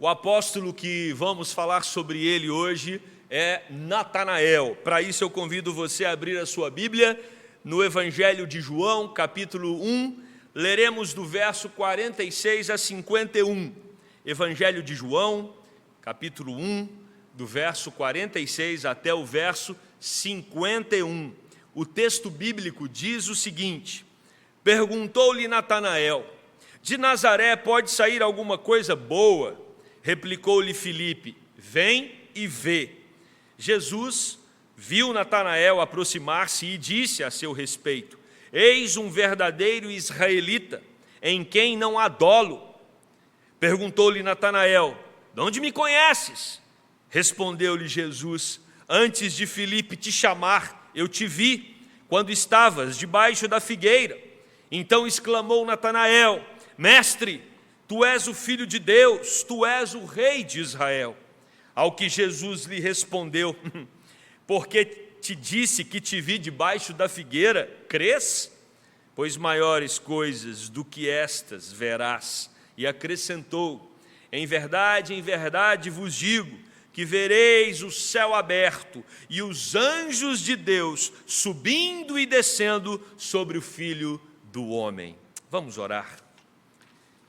O apóstolo que vamos falar sobre ele hoje é Natanael. Para isso eu convido você a abrir a sua Bíblia no Evangelho de João, capítulo 1, leremos do verso 46 a 51. Evangelho de João, capítulo 1, do verso 46 até o verso 51. O texto bíblico diz o seguinte: perguntou-lhe Natanael: de Nazaré pode sair alguma coisa boa? Replicou-lhe Filipe: vem e vê. Jesus viu Natanael aproximar-se e disse a seu respeito: eis um verdadeiro israelita, em quem não há dolo. Perguntou-lhe Natanael: de onde me conheces? Respondeu-lhe Jesus: antes de Filipe te chamar, eu te vi, quando estavas debaixo da figueira. Então exclamou Natanael: mestre, tu és o Filho de Deus, tu és o Rei de Israel. Ao que Jesus lhe respondeu: porque te disse que te vi debaixo da figueira, crês? Pois maiores coisas do que estas verás. E acrescentou: em verdade vos digo, que vereis o céu aberto e os anjos de Deus subindo e descendo sobre o Filho do Homem. Vamos orar.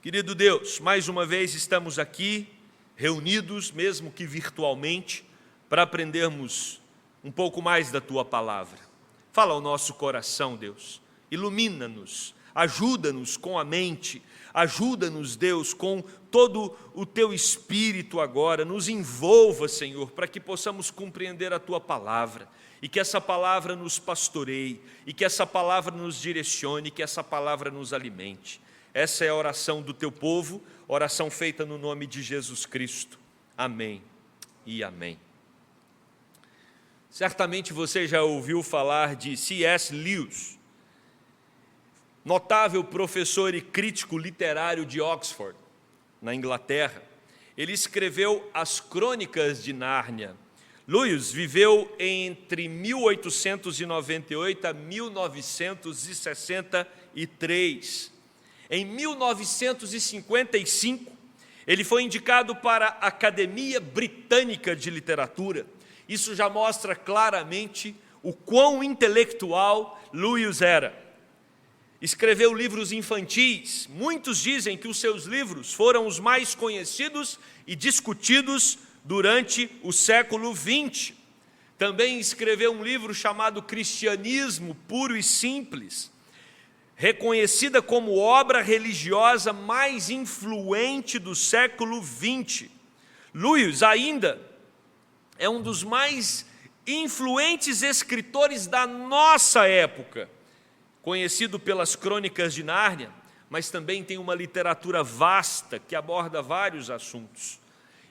Querido Deus, mais uma vez estamos aqui, reunidos, mesmo que virtualmente, para aprendermos um pouco mais da Tua Palavra. Fala ao nosso coração, Deus, ilumina-nos, ajuda-nos com a mente, ajuda-nos, Deus, com todo o Teu Espírito agora, nos envolva, Senhor, para que possamos compreender a Tua Palavra, e que essa palavra nos pastoreie, e que essa palavra nos direcione, que essa palavra nos alimente. Essa é a oração do Teu povo, oração feita no nome de Jesus Cristo. Amém e amém. Certamente você já ouviu falar de C.S. Lewis, notável professor e crítico literário de Oxford, na Inglaterra. Ele escreveu as Crônicas de Nárnia. Lewis viveu entre 1898 a 1963. Em 1955, ele foi indicado para a Academia Britânica de Literatura. Isso já mostra claramente o quão intelectual Lewis era. Escreveu livros infantis. Muitos dizem que os seus livros foram os mais conhecidos e discutidos durante o século XX. Também escreveu um livro chamado Cristianismo Puro e Simples, reconhecida como obra religiosa mais influente do século XX. Lewis ainda é um dos mais influentes escritores da nossa época, conhecido pelas Crônicas de Nárnia, mas também tem uma literatura vasta que aborda vários assuntos.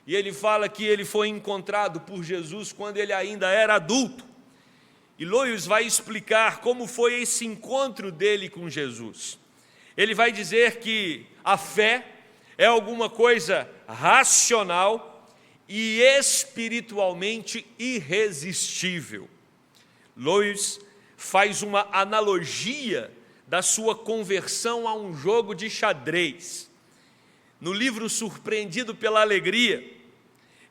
E ele fala que ele foi encontrado por Jesus quando ele ainda era adulto. E Lewis vai explicar como foi esse encontro dele com Jesus. Ele vai dizer que a fé é alguma coisa racional e espiritualmente irresistível. Lewis faz uma analogia da sua conversão a um jogo de xadrez. No livro Surpreendido pela Alegria,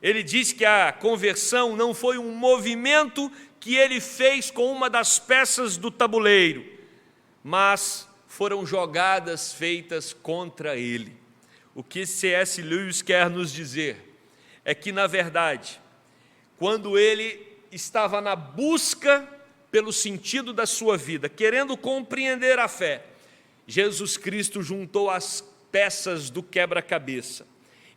ele diz que a conversão não foi um movimento que ele fez com uma das peças do tabuleiro, mas foram jogadas feitas contra ele. O que C.S. Lewis quer nos dizer é que, na verdade, quando ele estava na busca pelo sentido da sua vida, querendo compreender a fé, Jesus Cristo juntou as peças do quebra-cabeça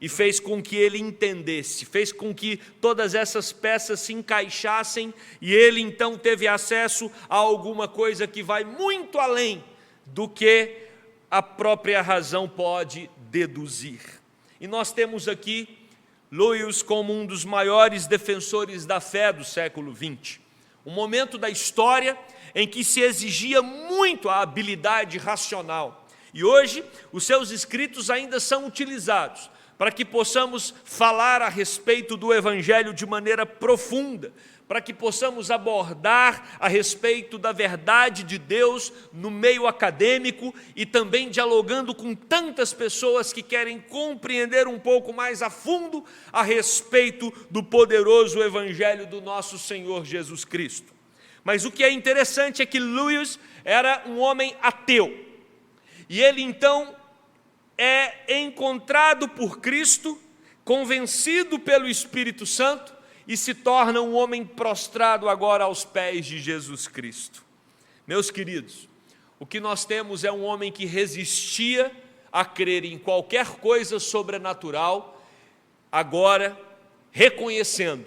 e fez com que ele entendesse, fez com que todas essas peças se encaixassem, e ele então teve acesso a alguma coisa que vai muito além do que a própria razão pode deduzir. E nós temos aqui Lewis como um dos maiores defensores da fé do século XX. Um momento da história em que se exigia muito a habilidade racional. E hoje, os seus escritos ainda são utilizados para que possamos falar a respeito do Evangelho de maneira profunda, para que possamos abordar a respeito da verdade de Deus no meio acadêmico e também dialogando com tantas pessoas que querem compreender um pouco mais a fundo a respeito do poderoso Evangelho do nosso Senhor Jesus Cristo. Mas o que é interessante é que Lewis era um homem ateu, e ele então é encontrado por Cristo, convencido pelo Espírito Santo, e se torna um homem prostrado agora aos pés de Jesus Cristo. Meus queridos, o que nós temos é um homem que resistia a crer em qualquer coisa sobrenatural, agora reconhecendo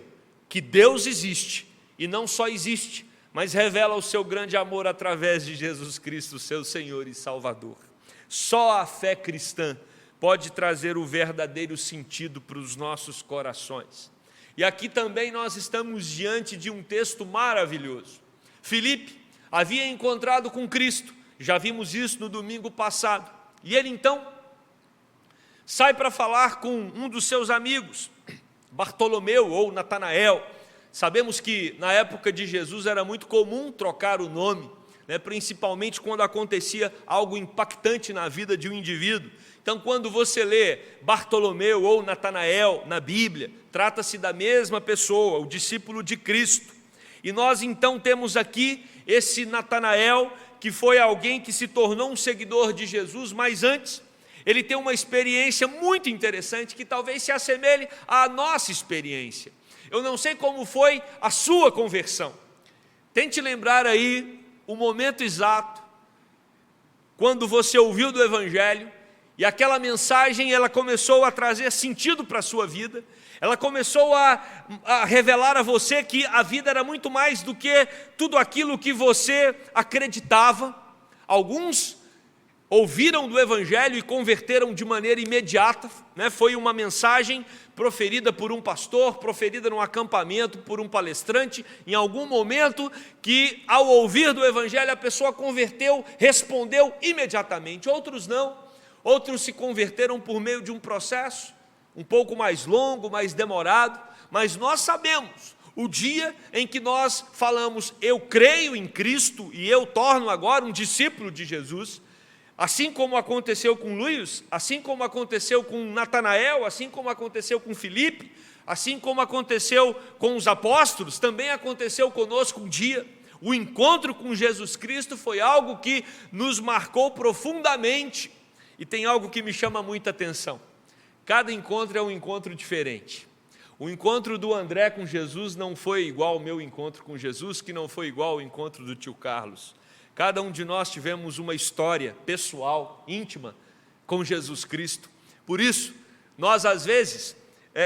que Deus existe, e não só existe, mas revela o seu grande amor através de Jesus Cristo, seu Senhor e Salvador. Só a fé cristã pode trazer o verdadeiro sentido para os nossos corações. E aqui também nós estamos diante de um texto maravilhoso. Filipe havia encontrado com Cristo, já vimos isso no domingo passado, e ele então sai para falar com um dos seus amigos, Bartolomeu ou Natanael. Sabemos que na época de Jesus era muito comum trocar o nome, principalmente quando acontecia algo impactante na vida de um indivíduo. Então, quando você lê Bartolomeu ou Natanael na Bíblia, trata-se da mesma pessoa, o discípulo de Cristo. E nós então temos aqui esse Natanael, que foi alguém que se tornou um seguidor de Jesus, mas antes ele tem uma experiência muito interessante que talvez se assemelhe à nossa experiência. Eu não sei como foi a sua conversão. Tente lembrar aí o momento exato, quando você ouviu do Evangelho, e aquela mensagem ela começou a trazer sentido para a sua vida, ela começou a revelar a você que a vida era muito mais do que tudo aquilo que você acreditava. Alguns ouviram do Evangelho e converteram de maneira imediata, Foi uma mensagem proferida por um pastor, proferida num acampamento por um palestrante, em algum momento que ao ouvir do Evangelho a pessoa converteu, respondeu imediatamente. Outros não, outros se converteram por meio de um processo um pouco mais longo, mais demorado, mas nós sabemos o dia em que nós falamos, eu creio em Cristo e eu torno agora um discípulo de Jesus. Assim como aconteceu com Luiz, assim como aconteceu com Natanael, assim como aconteceu com Filipe, assim como aconteceu com os apóstolos, também aconteceu conosco um dia. O encontro com Jesus Cristo foi algo que nos marcou profundamente. E tem algo que me chama muita atenção. Cada encontro é um encontro diferente. O encontro do André com Jesus não foi igual ao meu encontro com Jesus, que não foi igual ao encontro do tio Carlos. Cada um de nós tivemos uma história pessoal, íntima, com Jesus Cristo. Por isso, nós às vezes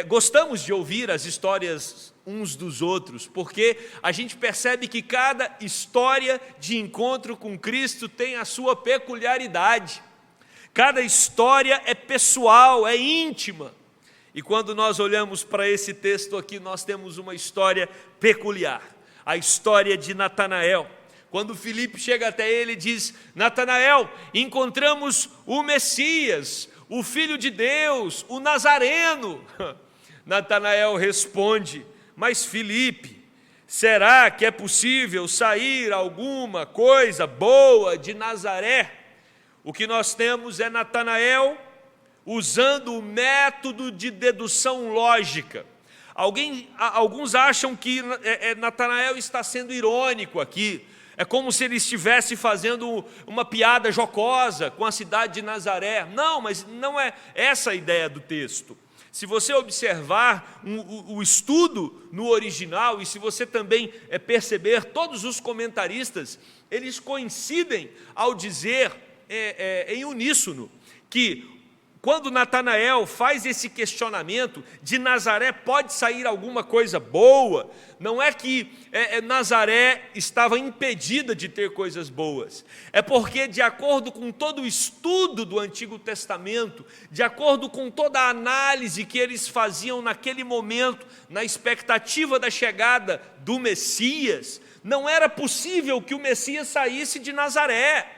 gostamos de ouvir as histórias uns dos outros, porque a gente percebe que cada história de encontro com Cristo tem a sua peculiaridade. Cada história é pessoal, é íntima. E quando nós olhamos para esse texto aqui, nós temos uma história peculiar. A história de Natanael. Quando Filipe chega até ele e diz, Natanael, encontramos o Messias, o Filho de Deus, o Nazareno. Natanael responde, mas Filipe, será que é possível sair alguma coisa boa de Nazaré? O que nós temos é Natanael usando o método de dedução lógica. Alguns acham que Natanael está sendo irônico aqui. É como se ele estivesse fazendo uma piada jocosa com a cidade de Nazaré. Não, mas não é essa a ideia do texto. Se você observar o estudo no original, e se você também perceber, todos os comentaristas, eles coincidem ao dizer em uníssono que quando Natanael faz esse questionamento, de Nazaré pode sair alguma coisa boa, não é que Nazaré estava impedida de ter coisas boas, é porque de acordo com todo o estudo do Antigo Testamento, de acordo com toda a análise que eles faziam naquele momento, na expectativa da chegada do Messias, não era possível que o Messias saísse de Nazaré,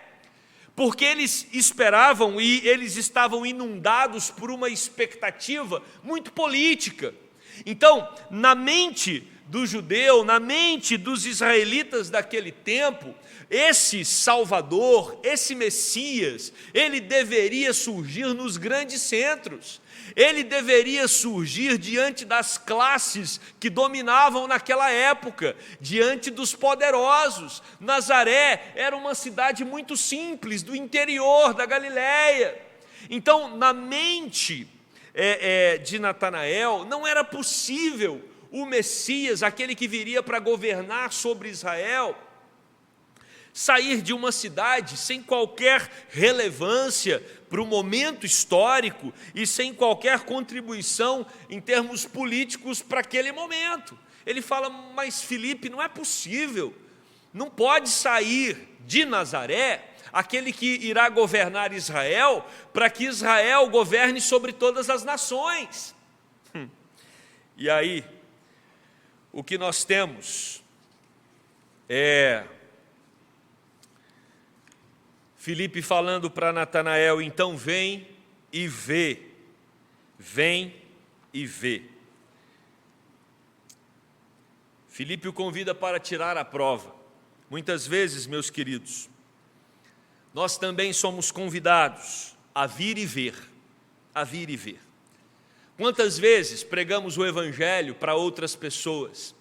porque eles esperavam e eles estavam inundados por uma expectativa muito política. Então, na mente do judeu, na mente dos israelitas daquele tempo, esse Salvador, esse Messias, ele deveria surgir nos grandes centros, ele deveria surgir diante das classes que dominavam naquela época, diante dos poderosos. Nazaré era uma cidade muito simples, do interior da Galileia. Então, na mente de Natanael, não era possível o Messias, aquele que viria para governar sobre Israel, sair de uma cidade sem qualquer relevância para o momento histórico e sem qualquer contribuição em termos políticos para aquele momento. Ele fala, mas Filipe, não é possível, não pode sair de Nazaré aquele que irá governar Israel, para que Israel governe sobre todas as nações. E aí, o que nós temos é Filipe falando para Natanael, então vem e vê, vem e vê. Filipe o convida para tirar a prova. Muitas vezes, meus queridos, nós também somos convidados a vir e ver, a vir e ver. Quantas vezes pregamos o Evangelho para outras pessoas,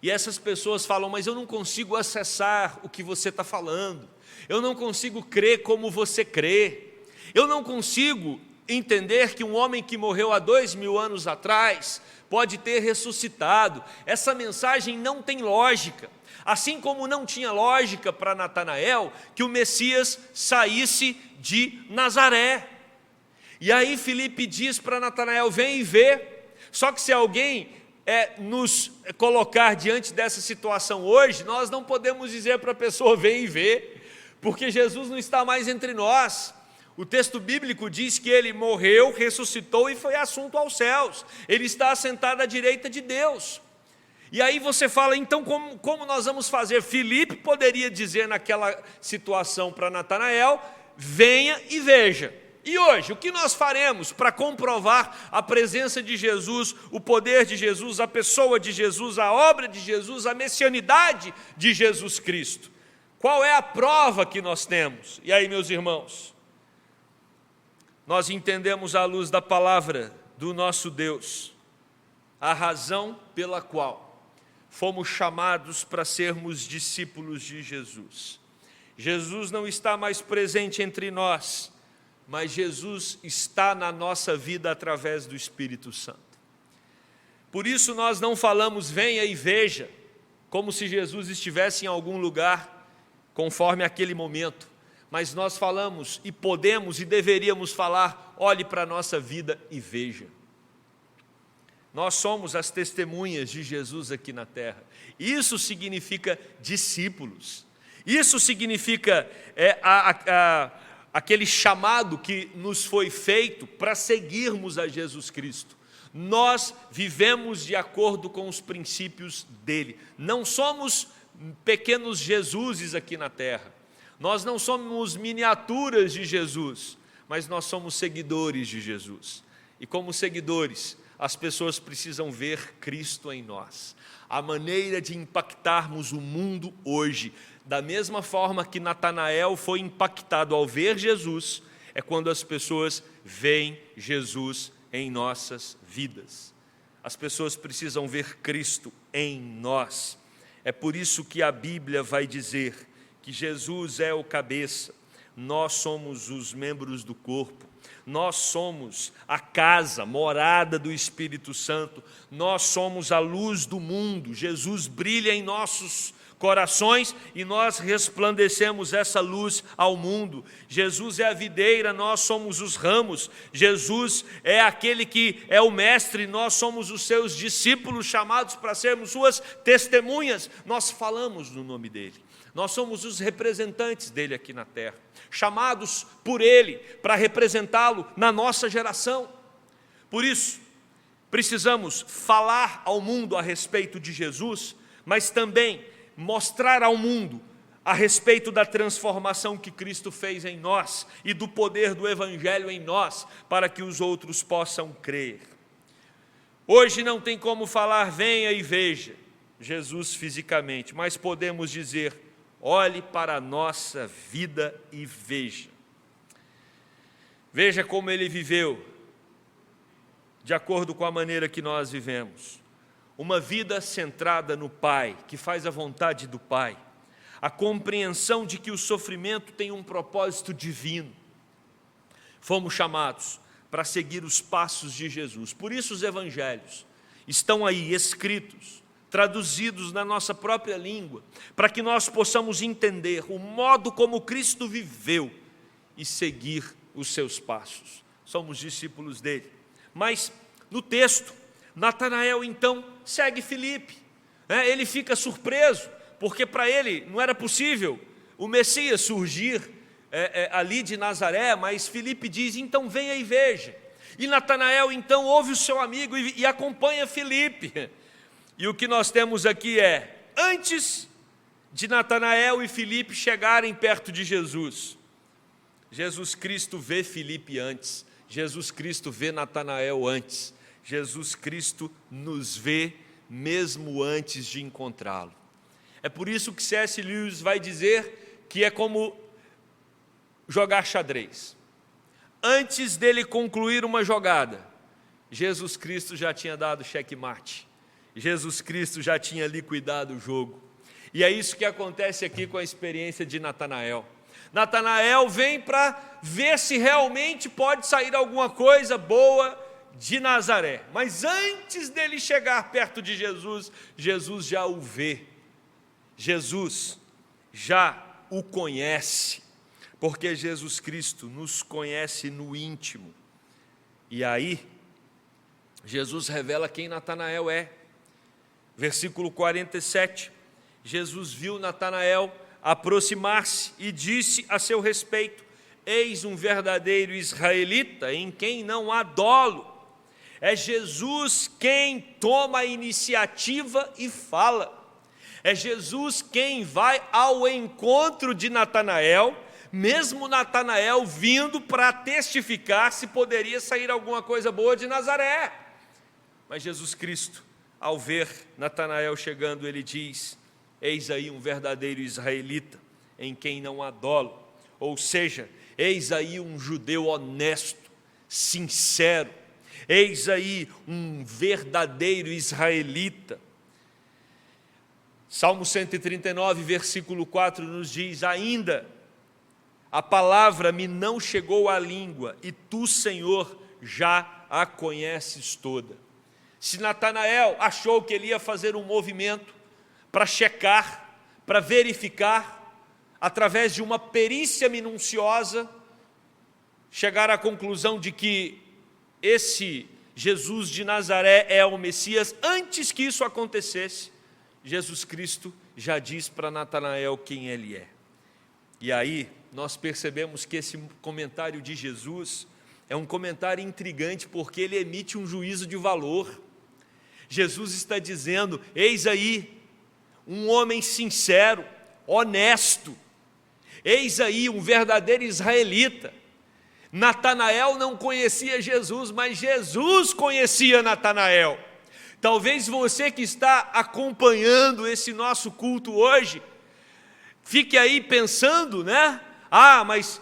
e essas pessoas falam, mas eu não consigo acessar o que você está falando, eu não consigo crer como você crê, eu não consigo entender que um homem que morreu há 2000 anos atrás pode ter ressuscitado. Essa mensagem não tem lógica, assim como não tinha lógica para Natanael que o Messias saísse de Nazaré. E aí Filipe diz para Natanael, vem e vê. Só que se alguém nos colocar diante dessa situação hoje, nós não podemos dizer para a pessoa, vem e vê, porque Jesus não está mais entre nós. O texto bíblico diz que ele morreu, ressuscitou e foi assunto aos céus. Ele está assentado à direita de Deus. E aí você fala, então como nós vamos fazer? Filipe poderia dizer naquela situação para Natanael, venha e veja. E hoje, o que nós faremos para comprovar a presença de Jesus, o poder de Jesus, a pessoa de Jesus, a obra de Jesus, a messianidade de Jesus Cristo? Qual é a prova que nós temos? E aí, meus irmãos, nós entendemos à luz da palavra do nosso Deus a razão pela qual fomos chamados para sermos discípulos de Jesus. Jesus não está mais presente entre nós, mas Jesus está na nossa vida através do Espírito Santo. Por isso nós não falamos venha e veja, como se Jesus estivesse em algum lugar, conforme aquele momento, mas nós falamos e podemos e deveríamos falar, olhe para a nossa vida e veja. Nós somos as testemunhas de Jesus aqui na terra. Isso significa discípulos. Isso significa aquele chamado que nos foi feito para seguirmos a Jesus Cristo. Nós vivemos de acordo com os princípios dele. Não somos pequenos Jesuses aqui na terra. Nós não somos miniaturas de Jesus, mas nós somos seguidores de Jesus. E como seguidores, as pessoas precisam ver Cristo em nós. A maneira de impactarmos o mundo hoje, da mesma forma que Natanael foi impactado ao ver Jesus, é quando as pessoas veem Jesus em nossas vidas. As pessoas precisam ver Cristo em nós. É por isso que a Bíblia vai dizer que Jesus é o cabeça, nós somos os membros do corpo, nós somos a casa, morada do Espírito Santo, nós somos a luz do mundo. Jesus brilha em nossos corações e nós resplandecemos essa luz ao mundo. Jesus é a videira, nós somos os ramos. Jesus é aquele que é o mestre, nós somos os seus discípulos chamados para sermos suas testemunhas. Nós falamos no nome dele. Nós somos os representantes dele aqui na terra, chamados por ele para representá-lo na nossa geração. Por isso, precisamos falar ao mundo a respeito de Jesus, mas também mostrar ao mundo a respeito da transformação que Cristo fez em nós e do poder do Evangelho em nós, para que os outros possam crer. Hoje não tem como falar, venha e veja Jesus fisicamente, mas podemos dizer, olhe para a nossa vida e veja. Veja como Ele viveu, de acordo com a maneira que nós vivemos. Uma vida centrada no Pai, que faz a vontade do Pai. A compreensão de que o sofrimento tem um propósito divino. Fomos chamados para seguir os passos de Jesus. Por isso os evangelhos estão aí escritos, traduzidos na nossa própria língua, para que nós possamos entender o modo como Cristo viveu e seguir os seus passos. Somos discípulos dele. Mas no texto, Natanael então segue Filipe. Ele fica surpreso, porque para ele não era possível o Messias surgir ali de Nazaré, mas Filipe diz, então venha e veja. E Natanael então ouve o seu amigo e acompanha Filipe. E o que nós temos aqui é, antes de Natanael e Filipe chegarem perto de Jesus, Jesus Cristo vê Filipe antes, Jesus Cristo vê Natanael antes, Jesus Cristo nos vê mesmo antes de encontrá-lo. É por isso que C.S. Lewis vai dizer que é como jogar xadrez. Antes dele concluir uma jogada, Jesus Cristo já tinha dado checkmate. Jesus Cristo já tinha liquidado o jogo. E é isso que acontece aqui com a experiência de Natanael. Natanael vem para ver se realmente pode sair alguma coisa boa de Nazaré. Mas antes dele chegar perto de Jesus, Jesus já o vê. Jesus já o conhece, porque Jesus Cristo nos conhece no íntimo. E aí, Jesus revela quem Natanael é. Versículo 47, Jesus viu Natanael aproximar-se e disse a seu respeito, eis um verdadeiro israelita em quem não há dolo. É Jesus quem toma a iniciativa e fala. É Jesus quem vai ao encontro de Natanael, mesmo Natanael vindo para testificar se poderia sair alguma coisa boa de Nazaré. Mas Jesus Cristo, ao ver Natanael chegando, ele diz, eis aí um verdadeiro israelita, em quem não há dolo. Ou seja, eis aí um judeu honesto, sincero, eis aí um verdadeiro israelita. Salmo 139, versículo 4 nos diz, ainda a palavra me não chegou à língua, e tu, Senhor, já a conheces toda. Se Natanael achou que ele ia fazer um movimento para checar, para verificar, através de uma perícia minuciosa, chegar à conclusão de que esse Jesus de Nazaré é o Messias, antes que isso acontecesse, Jesus Cristo já diz para Natanael quem ele é. E aí nós percebemos que esse comentário de Jesus é um comentário intrigante, porque ele emite um juízo de valor. Jesus está dizendo, eis aí um homem sincero, honesto, eis aí um verdadeiro israelita. Natanael não conhecia Jesus, mas Jesus conhecia Natanael. Talvez você que está acompanhando esse nosso culto hoje, fique aí pensando, né? Mas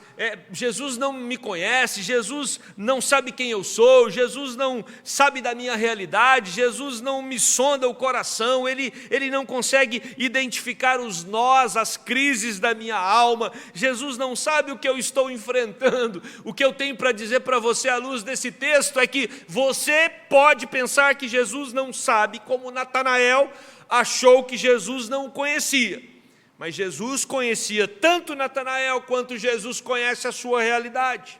Jesus não me conhece, Jesus não sabe quem eu sou, Jesus não sabe da minha realidade, Jesus não me sonda o coração, Ele não consegue identificar os nós, as crises da minha alma, Jesus não sabe o que eu estou enfrentando. O que eu tenho para dizer para você à luz desse texto é que você pode pensar que Jesus não sabe, como Natanael achou que Jesus não o conhecia. Mas Jesus conhecia tanto Natanael quanto Jesus conhece a sua realidade.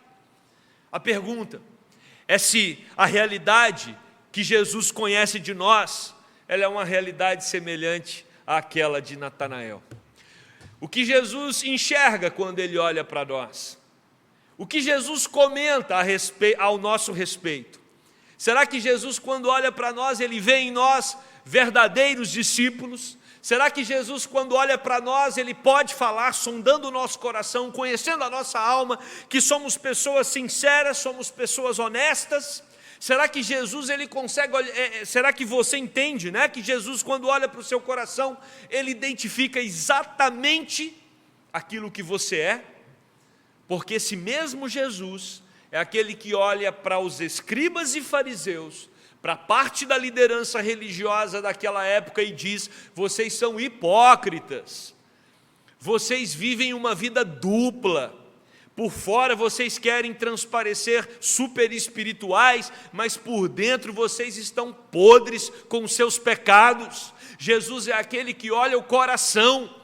A pergunta é se a realidade que Jesus conhece de nós, ela é uma realidade semelhante àquela de Natanael. O que Jesus enxerga quando Ele olha para nós? O que Jesus comenta ao nosso respeito? Será que Jesus, quando olha para nós, Ele vê em nós verdadeiros discípulos? Será que Jesus, quando olha para nós, Ele pode falar, sondando o nosso coração, conhecendo a nossa alma, que somos pessoas sinceras, somos pessoas honestas? Será que Jesus, Ele consegue, será que você entende, né? Que Jesus, quando olha para o seu coração, Ele identifica exatamente aquilo que você é? Porque esse mesmo Jesus é aquele que olha para os escribas e fariseus, para parte da liderança religiosa daquela época e diz: vocês são hipócritas, vocês vivem uma vida dupla, por fora vocês querem transparecer super espirituais, mas por dentro vocês estão podres com seus pecados. Jesus é aquele que olha o coração,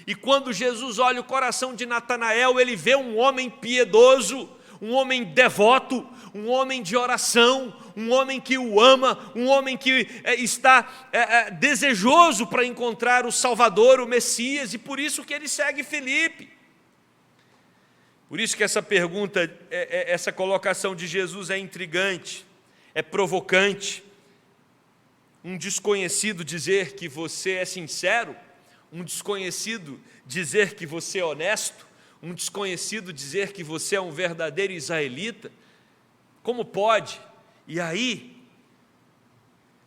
e quando Jesus olha o coração de Natanael, ele vê um homem piedoso, um homem devoto, um homem de oração, um homem que o ama, um homem que está desejoso para encontrar o Salvador, o Messias, e por isso que ele segue Filipe. Por isso que essa pergunta, essa colocação de Jesus é intrigante, é provocante. Um desconhecido dizer que você é sincero, um desconhecido dizer que você é honesto, um desconhecido dizer que você é um verdadeiro israelita, como pode? E aí,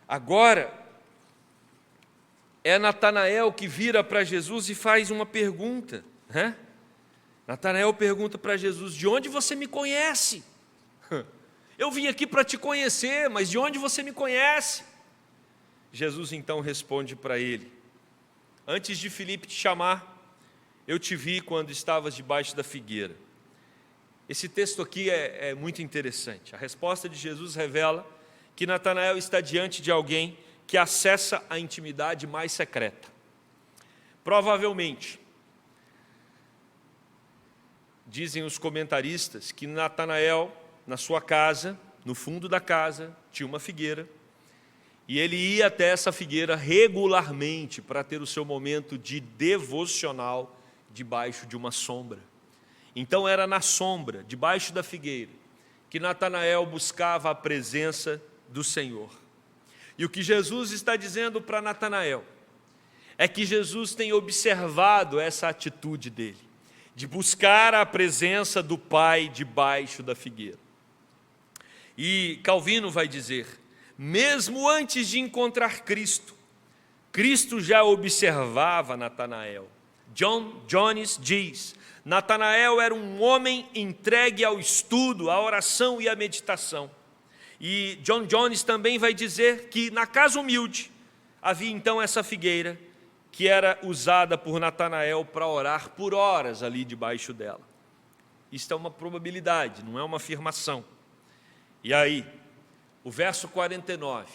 agora, é Natanael que vira para Jesus e faz uma pergunta, né? Natanael pergunta para Jesus: de onde você me conhece? Eu vim aqui para te conhecer, mas de onde você me conhece? Jesus então responde para ele: antes de Filipe te chamar, eu te vi quando estavas debaixo da figueira. Esse texto aqui é muito interessante. A resposta de Jesus revela que Natanael está diante de alguém que acessa a intimidade mais secreta. Provavelmente, dizem os comentaristas, que Natanael, na sua casa, no fundo da casa, tinha uma figueira, e ele ia até essa figueira regularmente para ter o seu momento de devocional debaixo de uma sombra. Então era na sombra, debaixo da figueira, que Natanael buscava a presença do Senhor. E o que Jesus está dizendo para Natanael é que Jesus tem observado essa atitude dele, de buscar a presença do Pai debaixo da figueira. E Calvino vai dizer: mesmo antes de encontrar Cristo, Cristo já observava Natanael. John Jones diz: Natanael era um homem entregue ao estudo, à oração e à meditação. E John Jones também vai dizer que na casa humilde havia então essa figueira que era usada por Natanael para orar por horas ali debaixo dela. Isso é uma probabilidade, não é uma afirmação. E aí, o verso 49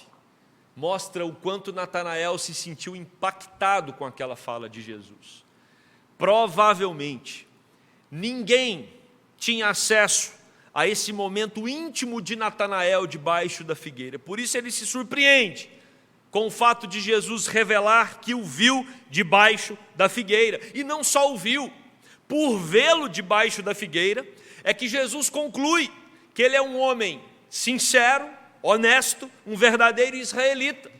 mostra o quanto Natanael se sentiu impactado com aquela fala de Jesus. Provavelmente, ninguém tinha acesso a esse momento íntimo de Natanael debaixo da figueira. Por isso ele se surpreende com o fato de Jesus revelar que o viu debaixo da figueira. E não só o viu, por vê-lo debaixo da figueira, é que Jesus conclui que ele é um homem sincero, honesto, um verdadeiro israelita.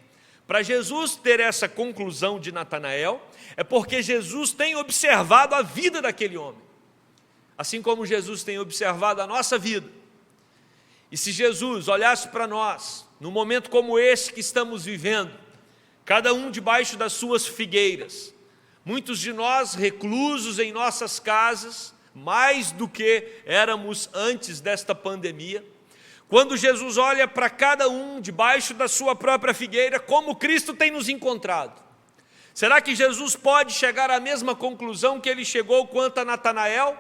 Para Jesus ter essa conclusão de Natanael, é porque Jesus tem observado a vida daquele homem, assim como Jesus tem observado a nossa vida. E se Jesus olhasse para nós, num momento como esse que estamos vivendo, cada um debaixo das suas figueiras, muitos de nós reclusos em nossas casas, mais do que éramos antes desta pandemia, quando Jesus olha para cada um debaixo da sua própria figueira, como Cristo tem nos encontrado? Será que Jesus pode chegar à mesma conclusão que ele chegou quanto a Natanael?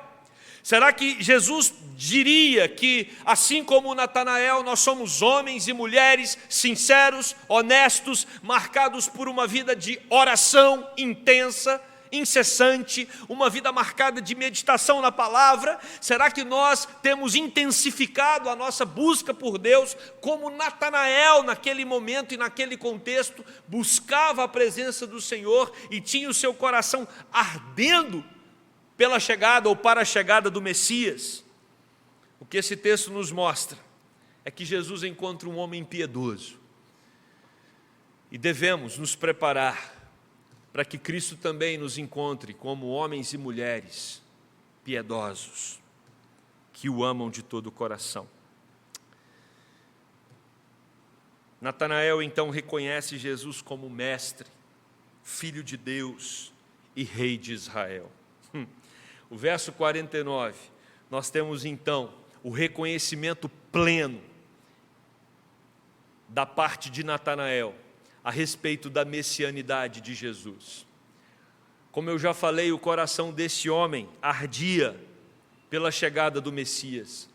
Será que Jesus diria que, assim como Natanael, nós somos homens e mulheres sinceros, honestos, marcados por uma vida de oração intensa, incessante, uma vida marcada de meditação na palavra? Será que nós temos intensificado a nossa busca por Deus, como Natanael naquele momento e naquele contexto buscava a presença do Senhor e tinha o seu coração ardendo pela chegada ou para a chegada do Messias? O que esse texto nos mostra é que Jesus encontra um homem piedoso e devemos nos preparar para que Cristo também nos encontre como homens e mulheres piedosos, que o amam de todo o coração. Natanael então reconhece Jesus como mestre, filho de Deus e rei de Israel. O verso 49, nós temos então o reconhecimento pleno da parte de Natanael a respeito da messianidade de Jesus. Como eu já falei, o coração desse homem ardia pela chegada do Messias.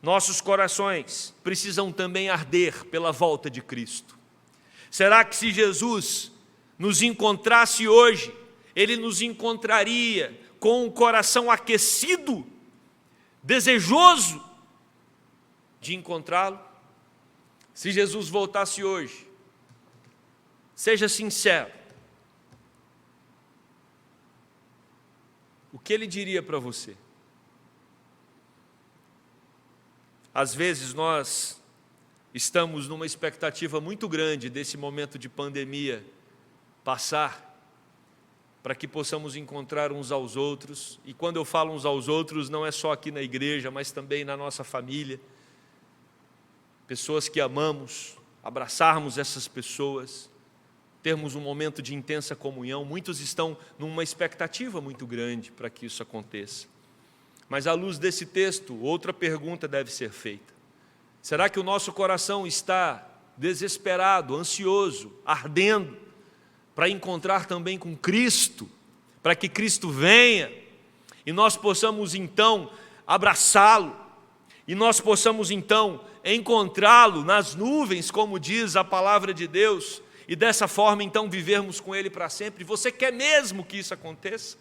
Nossos corações precisam também arder pela volta de Cristo. Será que se Jesus nos encontrasse hoje, Ele nos encontraria com o coração aquecido, desejoso de encontrá-lo? Se Jesus voltasse hoje, seja sincero, o que Ele diria para você? Às vezes nós estamos numa expectativa muito grande desse momento de pandemia passar, para que possamos encontrar uns aos outros. E quando eu falo uns aos outros, não é só aqui na igreja, mas também na nossa família. Pessoas que amamos, abraçarmos essas pessoas, termos um momento de intensa comunhão. Muitos estão numa expectativa muito grande para que isso aconteça. Mas à luz desse texto, outra pergunta deve ser feita. Será que o nosso coração está desesperado, ansioso, ardendo, para encontrar também com Cristo, para que Cristo venha, e nós possamos então abraçá-lo, e nós possamos então encontrá-lo nas nuvens, como diz a palavra de Deus, e dessa forma então vivermos com Ele para sempre? Você quer mesmo que isso aconteça?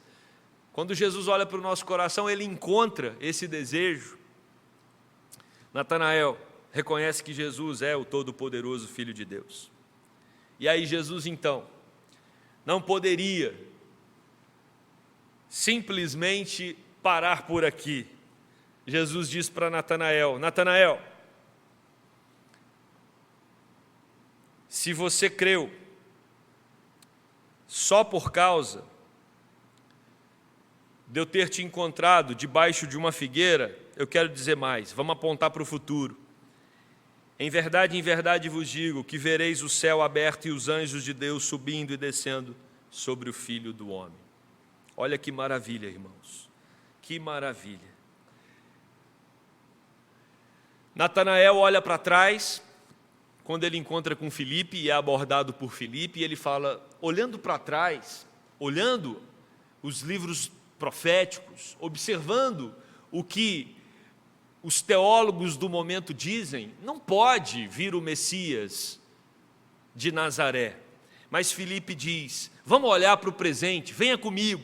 Quando Jesus olha para o nosso coração, Ele encontra esse desejo. Natanael reconhece que Jesus é o Todo-Poderoso Filho de Deus. E aí Jesus então não poderia simplesmente parar por aqui. Jesus diz para Natanael: Natanael, se você creu só por causa de eu ter te encontrado debaixo de uma figueira, eu quero dizer mais, vamos apontar para o futuro. Em verdade vos digo que vereis o céu aberto e os anjos de Deus subindo e descendo sobre o Filho do Homem. Olha que maravilha, irmãos, que maravilha. Natanael olha para trás, quando ele encontra com Filipe e é abordado por Filipe, e ele fala, olhando para trás, olhando os livros proféticos, observando o que os teólogos do momento dizem, não pode vir o Messias de Nazaré. Mas Filipe diz, vamos olhar para o presente, venha comigo.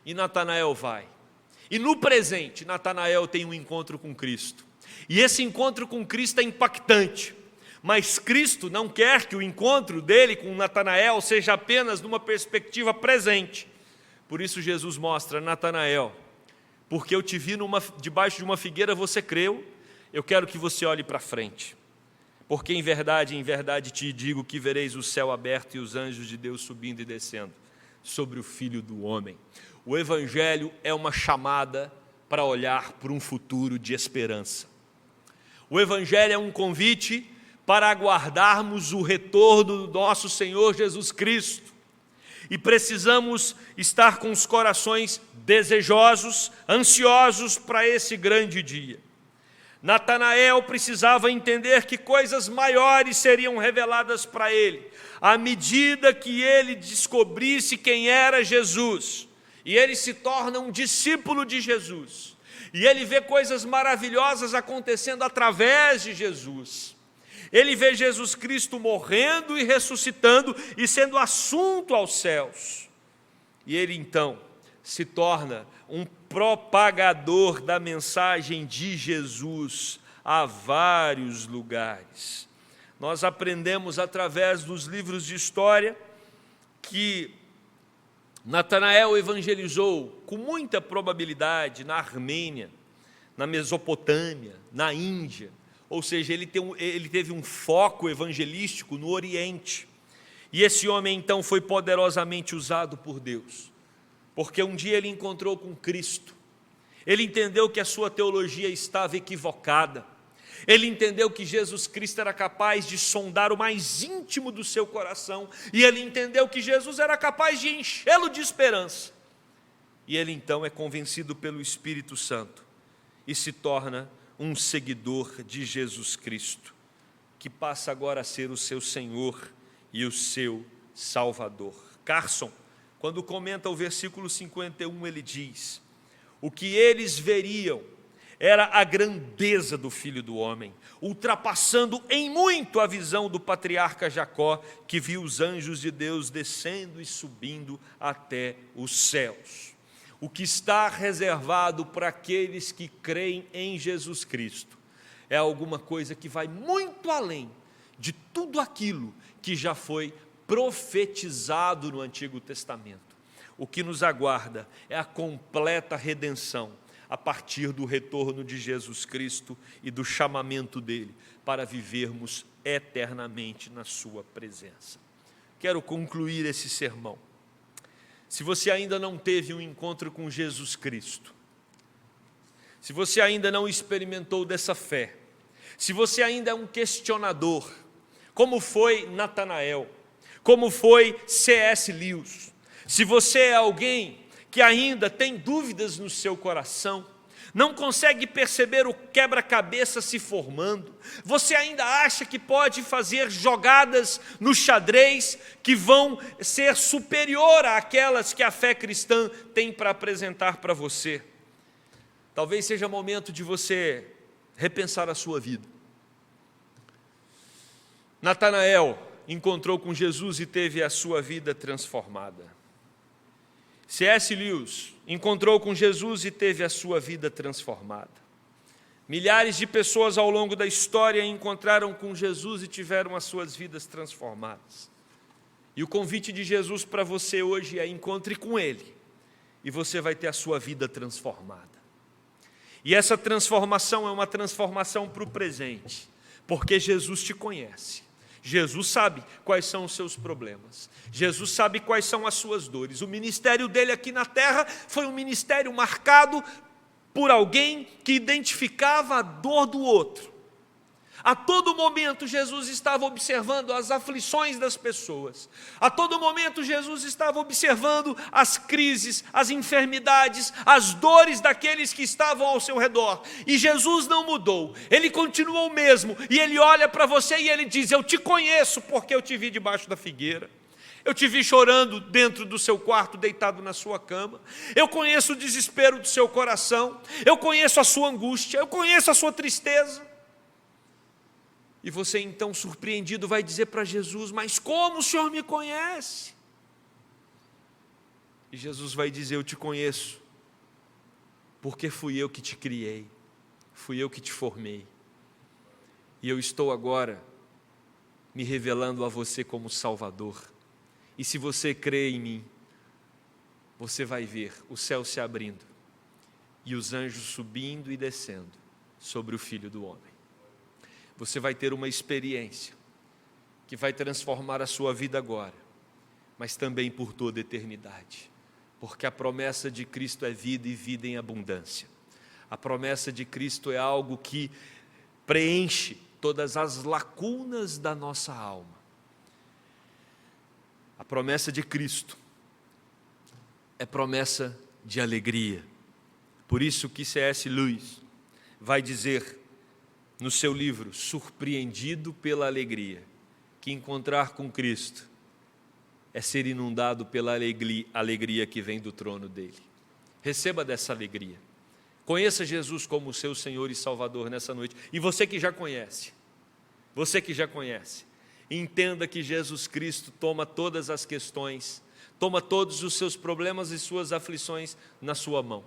E Natanael vai. E no presente, Natanael tem um encontro com Cristo. E esse encontro com Cristo é impactante. Mas Cristo não quer que o encontro dele com Natanael seja apenas numa perspectiva presente. Por isso Jesus mostra, Natanael, porque eu te vi debaixo de uma figueira, você creu, eu quero que você olhe para frente. Porque em verdade te digo que vereis o céu aberto e os anjos de Deus subindo e descendo sobre o Filho do Homem. O Evangelho é uma chamada para olhar para um futuro de esperança. O Evangelho é um convite para aguardarmos o retorno do nosso Senhor Jesus Cristo. E precisamos estar com os corações desejosos, ansiosos para esse grande dia. Natanael precisava entender que coisas maiores seriam reveladas para ele, à medida que ele descobrisse quem era Jesus. E ele se torna um discípulo de Jesus. E ele vê coisas maravilhosas acontecendo através de Jesus. Ele vê Jesus Cristo morrendo e ressuscitando e sendo assunto aos céus. E ele então se torna um propagador da mensagem de Jesus a vários lugares. Nós aprendemos através dos livros de história que Natanael evangelizou com muita probabilidade na Armênia, na Mesopotâmia, na Índia. Ou seja, ele teve um foco evangelístico no Oriente. E esse homem então foi poderosamente usado por Deus, porque um dia ele encontrou com Cristo, ele entendeu que a sua teologia estava equivocada, ele entendeu que Jesus Cristo era capaz de sondar o mais íntimo do seu coração, e ele entendeu que Jesus era capaz de enchê-lo de esperança, e ele então é convencido pelo Espírito Santo, e se torna um seguidor de Jesus Cristo, que passa agora a ser o seu Senhor e o seu Salvador. Carson, quando comenta o versículo 51, ele diz: o que eles veriam era a grandeza do Filho do Homem, ultrapassando em muito a visão do patriarca Jacó, que viu os anjos de Deus descendo e subindo até os céus. O que está reservado para aqueles que creem em Jesus Cristo é alguma coisa que vai muito além de tudo aquilo que já foi profetizado no Antigo Testamento. O que nos aguarda é a completa redenção a partir do retorno de Jesus Cristo e do chamamento dele para vivermos eternamente na sua presença. Quero concluir esse sermão. Se você ainda não teve um encontro com Jesus Cristo, se você ainda não experimentou dessa fé, se você ainda é um questionador, como foi Natanael, como foi C.S. Lewis, se você é alguém que ainda tem dúvidas no seu coração, não consegue perceber o quebra-cabeça se formando, você ainda acha que pode fazer jogadas no xadrez que vão ser superior àquelas que a fé cristã tem para apresentar para você, talvez seja momento de você repensar a sua vida. Natanael encontrou com Jesus e teve a sua vida transformada. C.S. Lewis encontrou com Jesus e teve a sua vida transformada. Milhares de pessoas ao longo da história encontraram com Jesus e tiveram as suas vidas transformadas. E o convite de Jesus para você hoje é: encontre com Ele e você vai ter a sua vida transformada. E essa transformação é uma transformação para o presente, porque Jesus te conhece. Jesus sabe quais são os seus problemas, Jesus sabe quais são as suas dores. O ministério dele aqui na terra foi um ministério marcado por alguém que identificava a dor do outro. A todo momento Jesus estava observando as aflições das pessoas, a todo momento Jesus estava observando as crises, as enfermidades, as dores daqueles que estavam ao seu redor, e Jesus não mudou, Ele continuou o mesmo, e Ele olha para você e Ele diz: eu te conheço porque eu te vi debaixo da figueira, eu te vi chorando dentro do seu quarto, deitado na sua cama, eu conheço o desespero do seu coração, eu conheço a sua angústia, eu conheço a sua tristeza. E você então, surpreendido, vai dizer para Jesus: mas como o Senhor me conhece? E Jesus vai dizer: eu te conheço, porque fui eu que te criei, fui eu que te formei, e eu estou agora me revelando a você como Salvador. E se você crê em mim, você vai ver o céu se abrindo e os anjos subindo e descendo sobre o Filho do Homem. Você vai ter uma experiência que vai transformar a sua vida agora, mas também por toda a eternidade, porque a promessa de Cristo é vida e vida em abundância. A promessa de Cristo é algo que preenche todas as lacunas da nossa alma. A promessa de Cristo é promessa de alegria. Por isso que C.S. Lewis vai dizer no seu livro, Surpreendido pela Alegria, que encontrar com Cristo é ser inundado pela alegria que vem do trono dele. Receba dessa alegria. Conheça Jesus como seu Senhor e Salvador nessa noite. E você que já conhece, entenda que Jesus Cristo toma todas as questões, toma todos os seus problemas e suas aflições na sua mão.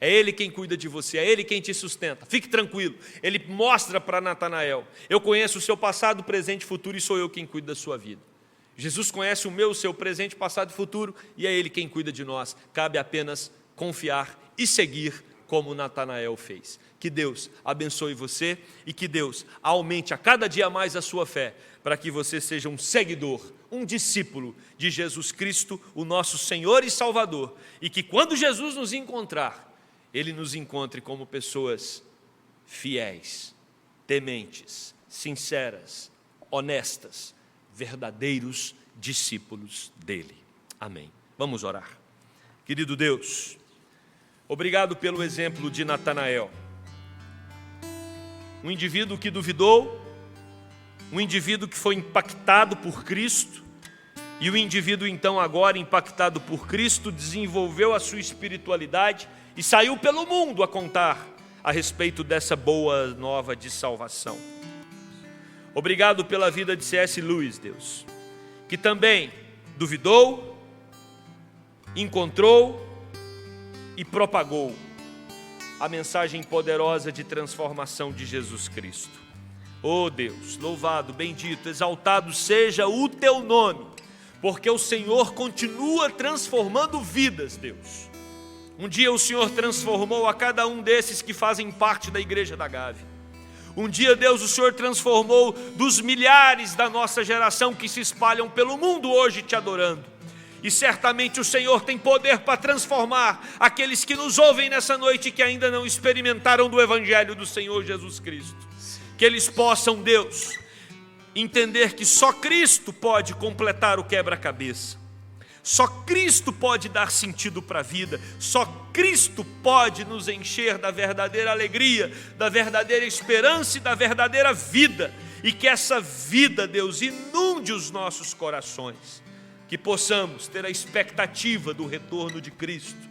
É Ele quem cuida de você, é Ele quem te sustenta. Fique tranquilo. Ele mostra para Natanael: eu conheço o seu passado, presente e futuro, e sou eu quem cuida da sua vida. Jesus conhece o meu, o seu presente, passado e futuro, e é Ele quem cuida de nós. Cabe apenas confiar e seguir como Natanael fez. Que Deus abençoe você e que Deus aumente a cada dia mais a sua fé, para que você seja um seguidor, um discípulo de Jesus Cristo, o nosso Senhor e Salvador, e que quando Jesus nos encontrar, Ele nos encontre como pessoas fiéis, tementes, sinceras, honestas, verdadeiros discípulos dEle. Amém. Vamos orar. Querido Deus, obrigado pelo exemplo de Natanael, um indivíduo que duvidou, um indivíduo que foi impactado por Cristo, e o indivíduo então agora impactado por Cristo desenvolveu a sua espiritualidade e saiu pelo mundo a contar a respeito dessa boa nova de salvação. Obrigado pela vida de C.S. Lewis, Deus, que também duvidou, encontrou e propagou a mensagem poderosa de transformação de Jesus Cristo. Oh Deus, louvado, bendito, exaltado seja o Teu nome, porque o Senhor continua transformando vidas, Deus. Um dia o Senhor transformou a cada um desses que fazem parte da Igreja da Gávea. Um dia, Deus, o Senhor transformou dos milhares da nossa geração que se espalham pelo mundo hoje te adorando. E certamente o Senhor tem poder para transformar aqueles que nos ouvem nessa noite que ainda não experimentaram do Evangelho do Senhor Jesus Cristo. Que eles possam, Deus, entender que só Cristo pode completar o quebra-cabeça. Só Cristo pode dar sentido para a vida. Só Cristo pode nos encher da verdadeira alegria, da verdadeira esperança e da verdadeira vida. E que essa vida, Deus, inunde os nossos corações. Que possamos ter a expectativa do retorno de Cristo,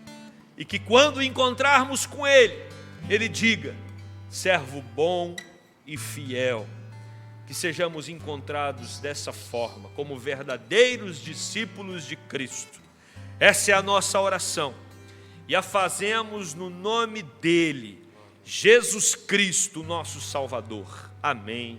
e que quando encontrarmos com Ele, Ele diga: servo bom e fiel. Que sejamos encontrados dessa forma, como verdadeiros discípulos de Cristo. Essa é a nossa oração, e a fazemos no nome dEle, Jesus Cristo, nosso Salvador. Amém.